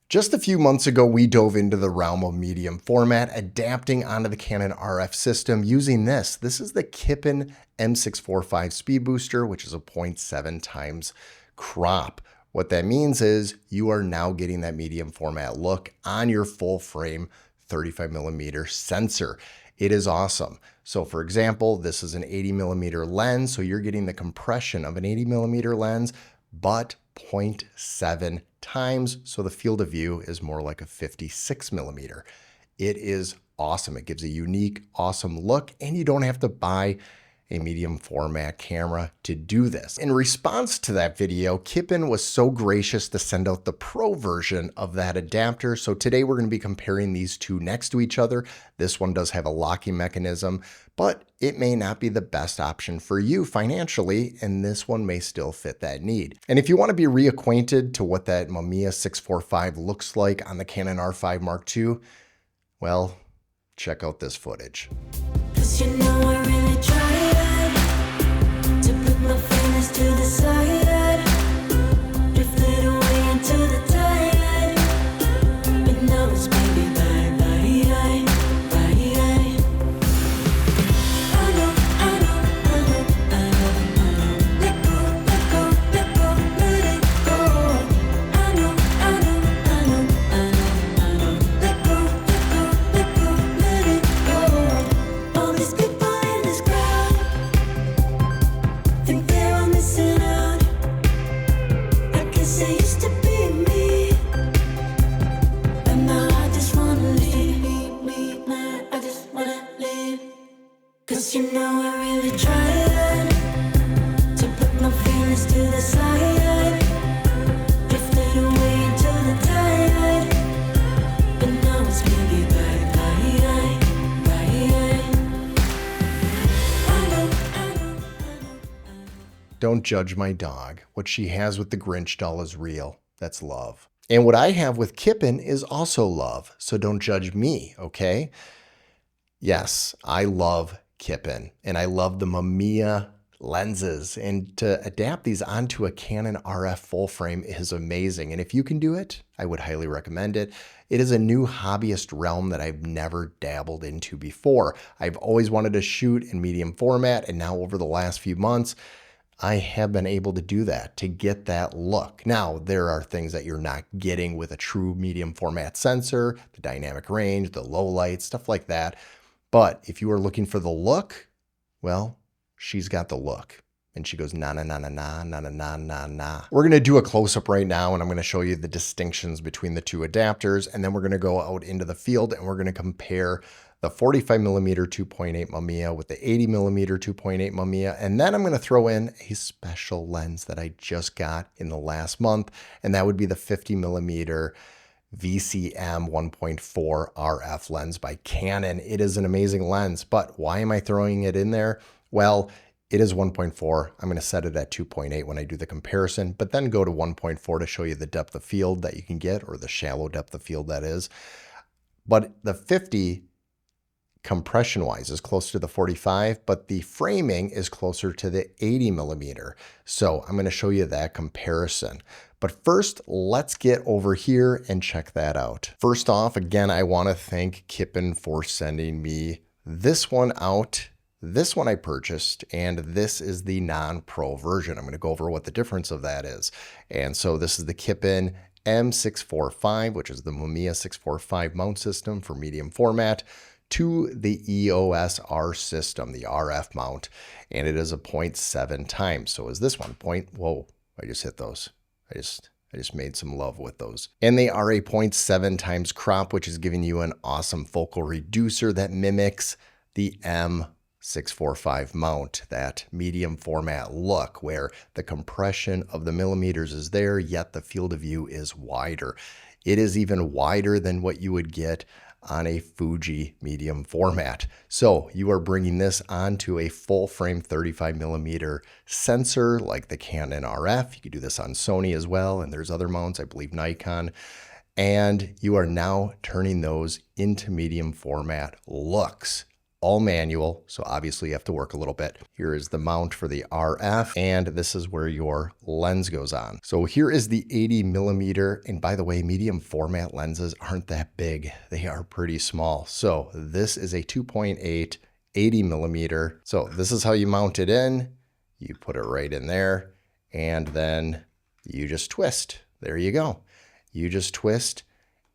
Just a few months ago, we dove into the realm of medium format, adapting onto the Canon RF system using this. This is the Canon M645 speed booster, which is a 0.7 times crop. What that means is you are now getting that medium format look on your full frame 35mm sensor. It is awesome. So for example, this is an 80mm lens, so you're getting the compression of an 80mm lens, but 0.7 times, so the field of view is more like a 56mm. It is awesome. It gives a unique, awesome look, and you don't have to buy a medium format camera to do this. In response to that video, Canon was so gracious to send out the pro version of that adapter. So today we're going to be comparing these two next to each other. This one does have a locking mechanism, but it may not be the best option for you financially, and this one may still fit that need. And if you want to be reacquainted to what that Mamiya 645 looks like on the Canon R5 Mark II, well, check out this footage. 'Cause you know I really tried to put my feelings to the side, drifted away into the tide, but now it's baby bye bye, bye. I know, let go, let it go. I know, let go, let it go. All these people in this crowd think they're all missing out. I guess they used to be me, but now I just wanna leave. I just wanna leave. 'Cause you know I really tried to put my feelings to the side, drifted away into the tide, but now it's baby bye bye. I know. Don't judge my dog. What she has with the Grinch doll is real. That's love. And what I have with Canon is also love. So don't judge me, okay? Yes, I love Canon, and I love the Mamiya lenses. And to adapt these onto a Canon RF full frame is amazing. And if you can do it, I would highly recommend it. It is a new hobbyist realm that I've never dabbled into before. I've always wanted to shoot in medium format, and now over the last few months, I have been able to do that, to get that look. Now, there are things that you're not getting with a true medium format sensor, the dynamic range, the low light, stuff like that. But if you are looking for the look, well, she's got the look. And she goes, na, na, na, na, na, na, na, na, na, na. We're going to do a close-up right now, and I'm going to show you the distinctions between the two adapters. And then we're going to go out into the field, and we're going to compare the 45mm 2.8 Mamiya with the 80mm 2.8 Mamiya. And then I'm going to throw in a special lens that I just got in the last month, and that would be the 50mm VCM 1.4 RF lens by Canon. It is an amazing lens, but why am I throwing it in there? Well, it is 1.4. I'm going to set it at 2.8 when I do the comparison, but then go to 1.4 to show you the depth of field that you can get, or the shallow depth of field that is. But the 50 compression-wise is closer to the 45, but the framing is closer to the 80mm. So I'm going to show you that comparison. But first, let's get over here and check that out. First off, again, I want to thank Canon for sending me this one out. This one I purchased, and this is the non-pro version. I'm going to go over what the difference of that is. And so this is the Canon M645, which is the Mamiya 645 mount system for medium format, to the EOS R system, the RF mount, and it is a 0.7 times. So is this one whoa, I just hit those. I just made some love with those. And they are a 0.7 times crop, which is giving you an awesome focal reducer that mimics the M645 mount, that medium format look where the compression of the millimeters is there, yet the field of view is wider. It is even wider than what you would get on a Fuji medium format. So you are bringing this onto a full frame 35mm sensor like the Canon RF. You could do this on Sony as well, and there's other mounts, I believe Nikon. And you are now turning those into medium format looks. all manual, so obviously you have to work a little bit. Here is the mount for the RF, and this is where your lens goes on. So here is the 80 millimeter, and by the way, medium format lenses aren't that big. They are pretty small. So this is a 2.8 80 millimeter. So this is how you mount it in. You put it right in there, and then you just twist. There you go. You just twist,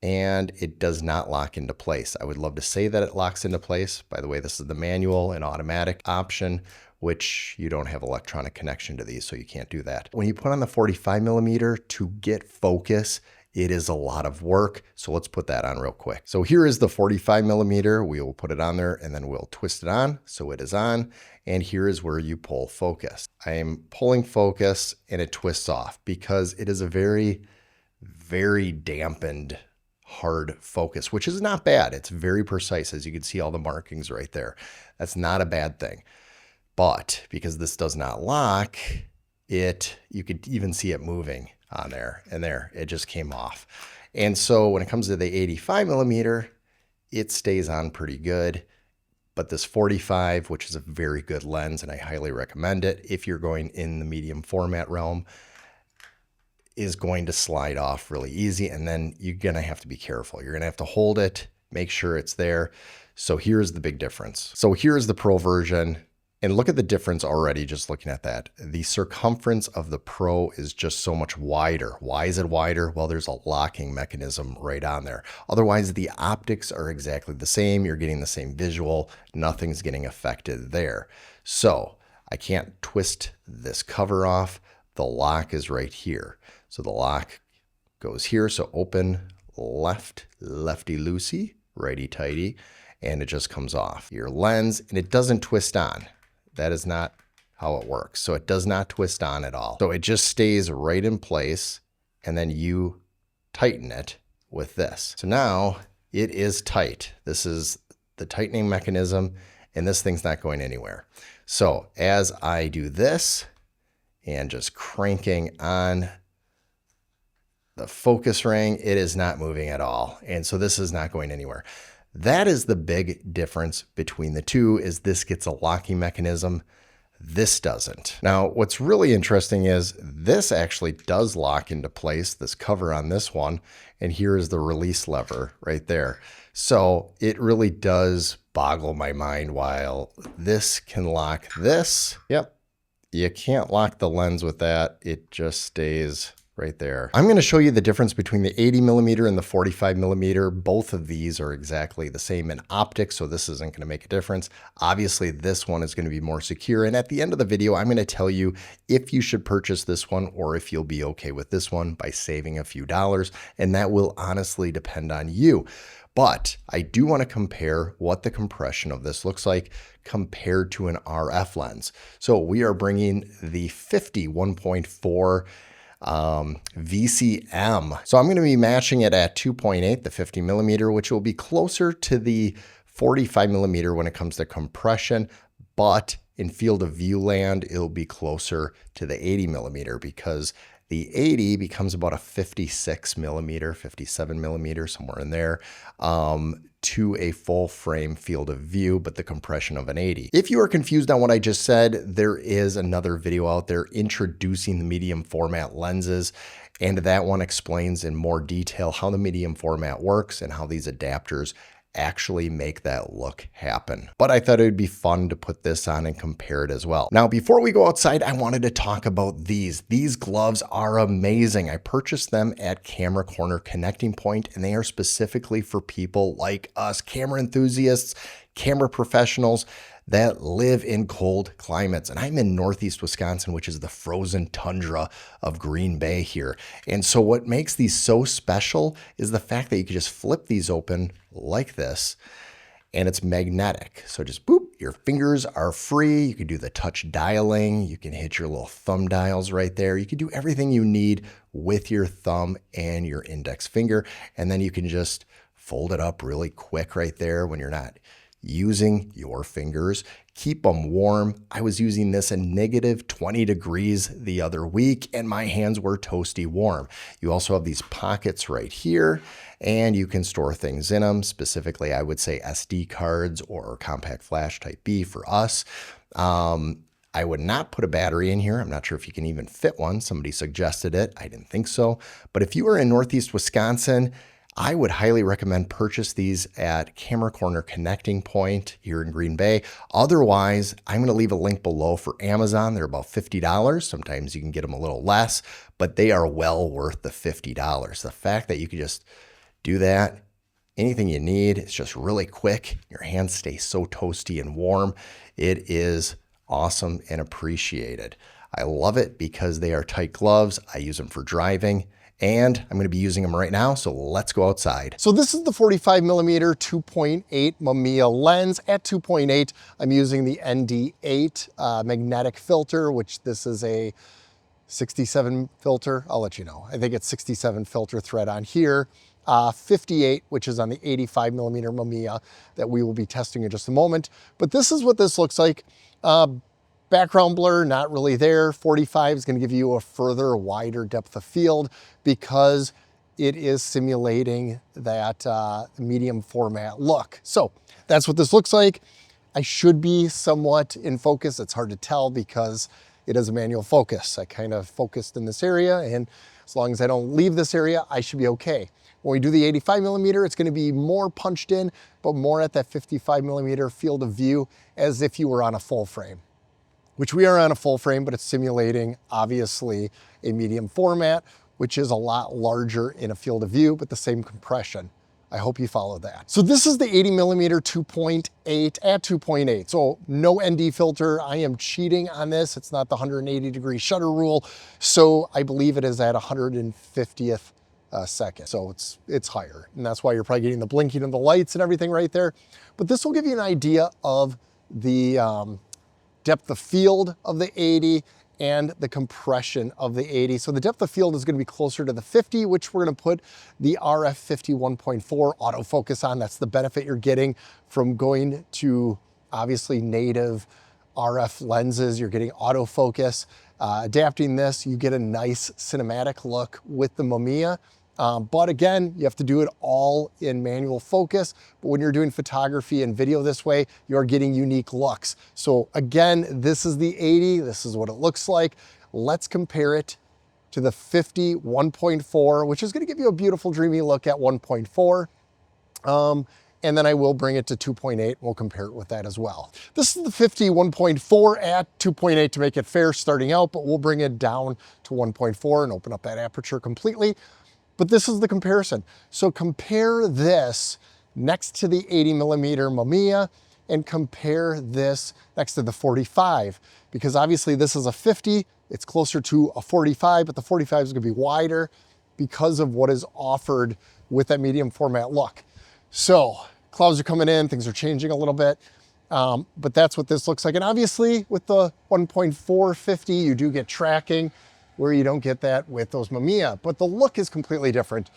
and it does not lock into place. I would love to say that it locks into place. By the way, this is the manual and automatic option, which you don't have electronic connection to these, so you can't do that. When you put on the 45 millimeter to get focus, it is a lot of work. So let's put that on real quick. So here is the 45 millimeter. We will put it on there and then we'll twist it on. So it is on. And here is where you pull focus. I am pulling focus and it twists off because it is a very, very dampened hard focus, which is not bad. It's very precise. As you can see all the markings right there. That's not a bad thing. But because this does not lock, you could even see it moving on there, and there, it just came off. And so when it comes to the 85 millimeter, it stays on pretty good. But this 45, which is a very good lens, and I highly recommend it if you're going in the medium format realm, is going to slide off really easy. And then you're going to have to be careful. You're going to have to hold it, make sure it's there. So here's the big difference. So here's the Pro version. And look at the difference already just looking at that. The circumference of the Pro is just so much wider. Why is it wider? Well, there's a locking mechanism right on there. Otherwise, the optics are exactly the same. You're getting the same visual. Nothing's getting affected there. So I can't twist this cover off. The lock is right here. So the lock goes here. So open left, lefty-loosey, righty-tighty, and it just comes off your lens, and it doesn't twist on. That is not how it works. So it does not twist on at all. So it just stays right in place, and then you tighten it with this. So now it is tight. This is the tightening mechanism, and this thing's not going anywhere. So as I do this and just cranking on the focus ring, it is not moving at all. And so this is not going anywhere. That is the big difference between the two, is this gets a locking mechanism. This doesn't. Now, what's really interesting is this actually does lock into place, this cover on this one. And here is the release lever right there. So it really does boggle my mind while this can lock this. Yep. You can't lock the lens with that. It just stays right there. I'm going to show you the difference between the 80 millimeter and the 45 millimeter. Both of these are exactly the same in optics, so this isn't going to make a difference. Obviously, this one is going to be more secure. And at the end of the video, I'm going to tell you if you should purchase this one or if you'll be okay with this one by saving a few dollars. And that will honestly depend on you. But I do want to compare what the compression of this looks like compared to an RF lens. So we are bringing the 50 1.4 VCM. So I'm going to be matching it at 2.8, the 50 millimeter, which will be closer to the 45 millimeter when it comes to compression, but in field of view land, it'll be closer to the 80 millimeter because the 80 becomes about a 56 millimeter, 57 millimeter, somewhere in there, to a full frame field of view, but the compression of an 80. If you are confused on what I just said, there is another video out there introducing the medium format lenses, and that one explains in more detail how the medium format works and how these adapters actually make that look happen. But I thought it would be fun to put this on and compare it as well. Now, before we go outside, I wanted to talk about these. These gloves are amazing. I purchased them at Camera Corner Connecting Point, and they are specifically for people like us, camera enthusiasts, camera professionals that live in cold climates. And I'm in Northeast Wisconsin, which is the frozen tundra of Green Bay here. And so what makes these so special is the fact that you can just flip these open like this, and it's magnetic. So just boop, your fingers are free. You can do the touch dialing. You can hit your little thumb dials right there. You can do everything you need with your thumb and your index finger. And then you can just fold it up really quick right there when you're not using your fingers. Keep them warm. I was using this in negative 20 degrees the other week, and my hands were toasty warm. You also have these pockets right here, and you can store things in them. Specifically, I would say SD cards or compact flash type B for us. I would not put a battery in here. I'm not sure if you can even fit one. Somebody suggested it. I didn't think so. But if you are in Northeast Wisconsin, I would highly recommend purchase these at Camera Corner Connecting Point here in Green Bay. Otherwise, I'm going to leave a link below for Amazon. They're about $50. Sometimes you can get them a little less, but they are well worth the $50. The fact that you could just do that, anything you need, it's just really quick. Your hands stay so toasty and warm. It is awesome and appreciated. I love it because they are tight gloves. I use them for driving, and I'm going to be using them right now. So let's go outside. So this is the 45mm 2.8 Mamiya lens. At 2.8, I'm using the ND8 magnetic filter, which this is a 67 filter. I'll let you know. I think it's 67 filter thread on here. 58, which is on the 85mm Mamiya that we will be testing in just a moment. But this is what this looks like. Background blur, not really there. 45 is going to give you a further wider depth of field because it is simulating that medium format look. So that's what this looks like. I should be somewhat in focus. It's hard to tell because it is a manual focus. I kind of focused in this area, and as long as I don't leave this area, I should be okay. When we do the 85mm, it's going to be more punched in, but more at that 55mm field of view as if you were on a full frame, which we are on a full frame, but it's simulating obviously a medium format, which is a lot larger in a field of view, but the same compression. I hope you follow that. So this is the 80mm 2.8 at 2.8. So no ND filter. I am cheating on this. It's not the 180-degree shutter rule. So I believe it is at 150th second. So it's higher. And that's why you're probably getting the blinking of the lights and everything right there. But this will give you an idea of the depth of field of the 80 and the compression of the 80. So the depth of field is going to be closer to the 50, which we're going to put the RF 51.4 autofocus on. That's the benefit you're getting from going to obviously native RF lenses. You're getting autofocus. Adapting this, you get a nice cinematic look with the Mamiya. But again, you have to do it all in manual focus. But when you're doing photography and video this way, you're getting unique looks. So again, this is the 80. This is what it looks like. Let's compare it to the 50 1.4, which is going to give you a beautiful dreamy look at 1.4. And then I will bring it to 2.8. We'll compare it with that as well. This is the 50 1.4 at 2.8 to make it fair starting out, but we'll bring it down to 1.4 and open up that aperture completely. But this is the comparison. So compare this next to the 80mm Mamiya and compare this next to the 45, because obviously this is a 50, it's closer to a 45, but the 45 is gonna be wider because of what is offered with that medium format look. So clouds are coming in, things are changing a little bit, but that's what this looks like. And obviously with the 1.4 50, you do get tracking, where you don't get that with those Mamiya, but the look is completely different.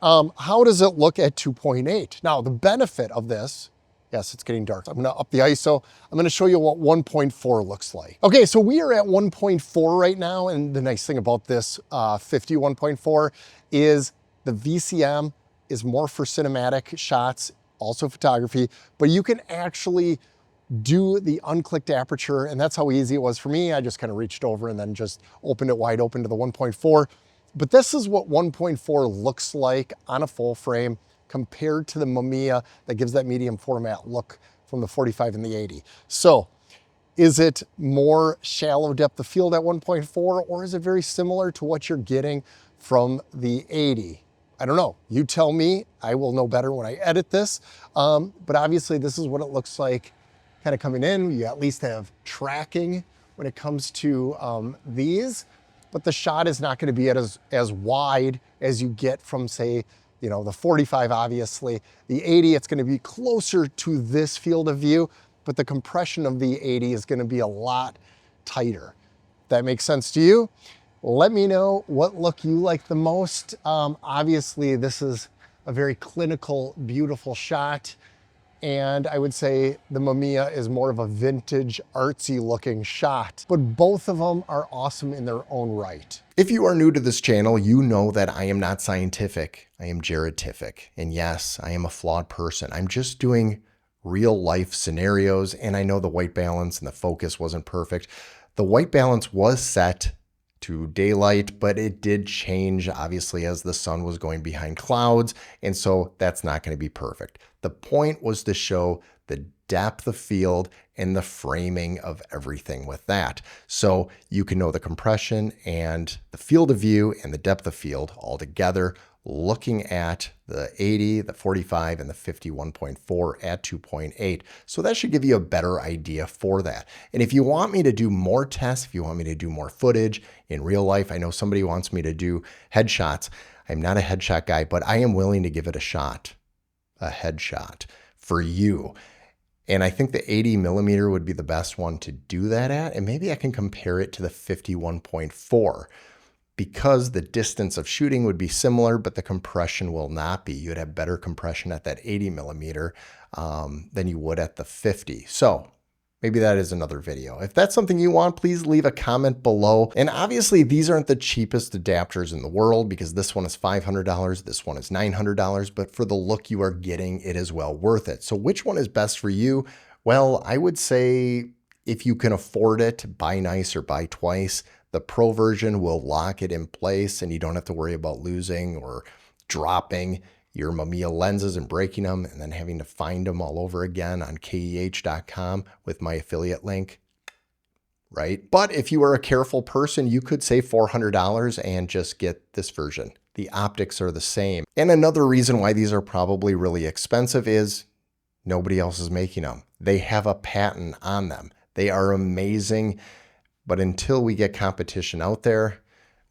How does it look at 2.8? Now, the benefit of this, yes, it's getting dark. I'm gonna up the ISO. I'm gonna show you what 1.4 looks like. Okay, so we are at 1.4 right now, and the nice thing about this 50 1.4 is the VCM is more for cinematic shots, also photography, but you can actually do the unclicked aperture, and that's how easy it was for me. I just kind of reached over and then just opened it wide open to the 1.4. But this is what 1.4 looks like on a full frame compared to the Mamiya that gives that medium format look from the 45 and the 80. So is it more shallow depth of field at 1.4, or is it very similar to what you're getting from the 80? I don't know. You tell me. I will know better when I edit this. But obviously this is what it looks like kind of coming in. You at least have tracking when it comes to these, but the shot is not going to be as wide as you get from, say, you know, the 45, obviously. The 80, it's going to be closer to this field of view, but the compression of the 80 is going to be a lot tighter. That makes sense to you? Let me know what look you like the most. Obviously, this is a very clinical, beautiful shot. and I would say the Mamiya is more of a vintage, artsy looking shot, but both of them are awesome in their own right. If you are new to this channel, you know that I am not scientific. I am Jared-tific. And yes, I am a flawed person. I'm just doing real life scenarios, and I know the white balance and the focus wasn't perfect. The white balance was set to daylight, but it did change obviously as the sun was going behind clouds, and so that's not going to be perfect. The point was to show the depth of field and the framing of everything with that. So you can know the compression and the field of view and the depth of field all together, looking at the 80, the 45, and the 51.4 at 2.8. So that should give you a better idea for that. And if you want me to do more tests, if you want me to do more footage in real life, I know somebody wants me to do headshots. I'm not a headshot guy, but I am willing to give it a shot, a headshot for you. And I think the 80 millimeter would be the best one to do that at. And maybe I can compare it to the 51.4. because the distance of shooting would be similar, but the compression will not be. You'd have better compression at that 80 millimeter than you would at the 50. So maybe that is another video. If that's something you want, please leave a comment below. And obviously these aren't the cheapest adapters in the world, because this one is $500, this one is $900, but for the look you are getting, it is well worth it. So which one is best for you? Well, I would say if you can afford it, buy nice or buy twice. The Pro version will lock it in place, and you don't have to worry about losing or dropping your Mamiya lenses and breaking them and then having to find them all over again on keh.com with my affiliate link, right? But if you are a careful person, you could save $400 and just get this version. The optics are the same. And another reason why these are probably really expensive is nobody else is making them. They have a patent on them. They are amazing. But until we get competition out there,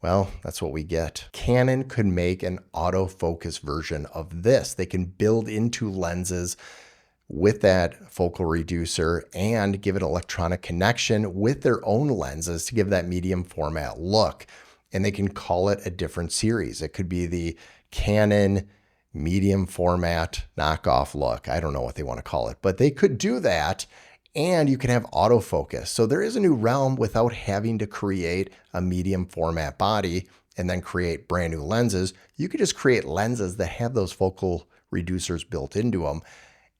well, that's what we get. Canon could make an autofocus version of this. They can build into lenses with that focal reducer and give it electronic connection with their own lenses to give that medium format look. And they can call it a different series. It could be the Canon medium format knockoff look. I don't know what they want to call it, but they could do that. And you can have autofocus. So there is a new realm without having to create a medium format body and then create brand new lenses. You could just create lenses that have those focal reducers built into them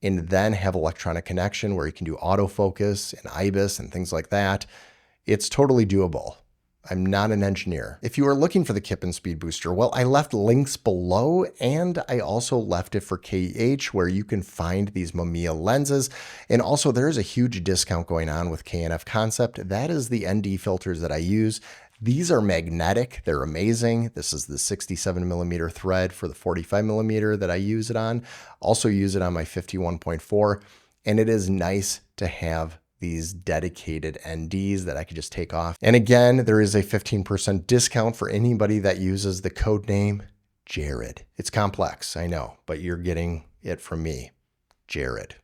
and then have electronic connection where you can do autofocus and IBIS and things like that. It's totally doable. I'm not an engineer. If you are looking for the Kippen Speed Booster, well, I left links below, and I also left it for KEH where you can find these Mamiya lenses. And also there is a huge discount going on with KNF Concept. That is the ND filters that I use. These are magnetic. They're amazing. This is the 67 millimeter thread for the 45 millimeter that I use it on. Also use it on my 51.4. And it is nice to have these dedicated NDs that I could just take off. And again, there is a 15% discount for anybody that uses the code name Jared. It's complex, I know, but you're getting it from me, Jared.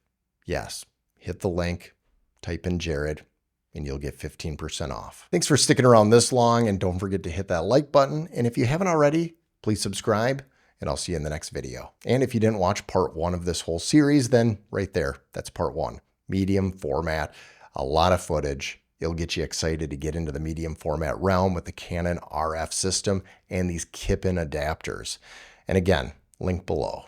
Yes, hit the link, type in Jared, and you'll get 15% off. Thanks for sticking around this long, and don't forget to hit that like button. And if you haven't already, please subscribe, and I'll see you in the next video. And if you didn't watch part 1 of this whole series, then right there, that's part 1. Medium format, a lot of footage. It'll get you excited to get into the medium format realm with the Canon RF system and these Kippen adapters. And again, link below.